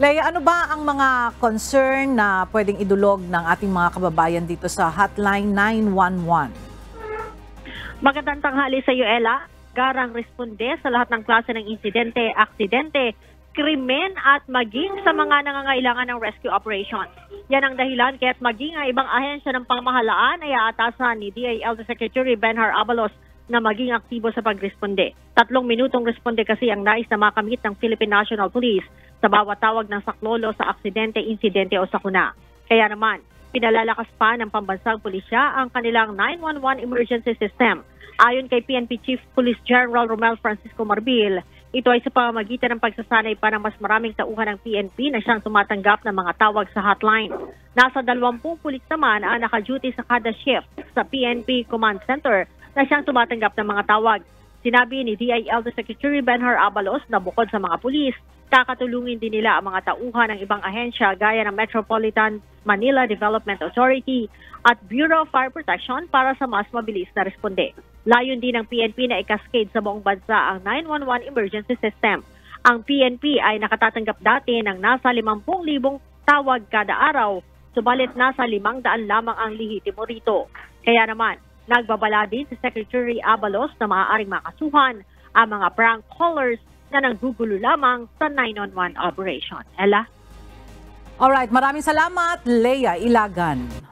Leia, ano ba ang mga concern na pwedeng idulog ng ating mga kababayan dito sa Hotline 911? Magandang tanghali sa iyo, Ella. Garang responde sa lahat ng klase ng insidente, aksidente, krimen at maging sa mga nangangailangan ng rescue operations. Yan ang dahilan kaya't maging ang ibang ahensya ng pamahalaan ay aatasan ni DIL Secretary Benhar Abalos na maging aktibo sa pagresponde. 3 minutong responde kasi ang nais na makamit ng Philippine National Police sa bawat tawag ng saklolo sa aksidente, insidente o sakuna. Kaya naman, pinalalakas pa ng pambansang pulisya ang kanilang 911 emergency system. Ayon kay PNP Chief Police General Romel Francisco Marbil, ito ay sa pamamagitan ng pagsasanay pa ng mas maraming tauhan ng PNP na siyang tumatanggap ng mga tawag sa hotline. Nasa 20 pulis naman ang naka-duty sa kada shift sa PNP Command Center na siyang tumatanggap ng mga tawag. Sinabi ni DIL Secretary Benhar Abalos na bukod sa mga pulis, kakatulungin din nila ang mga tauhan ng ibang ahensya gaya ng Metropolitan Manila Development Authority at Bureau of Fire Protection para sa mas mabilis na responde. Layon din ng PNP na i-cascade sa buong bansa ang 911 emergency system. Ang PNP ay nakatatanggap dati ng nasa 50,000 tawag kada araw, subalit nasa 500 lamang ang lihitimo rito. Kaya naman, nagbabala din si Secretary Abalos na maaaring makasuhan ang mga prank callers na nanggugulo lamang sa 911 operation. Ella? Alright, maraming salamat, Leia Ilagan.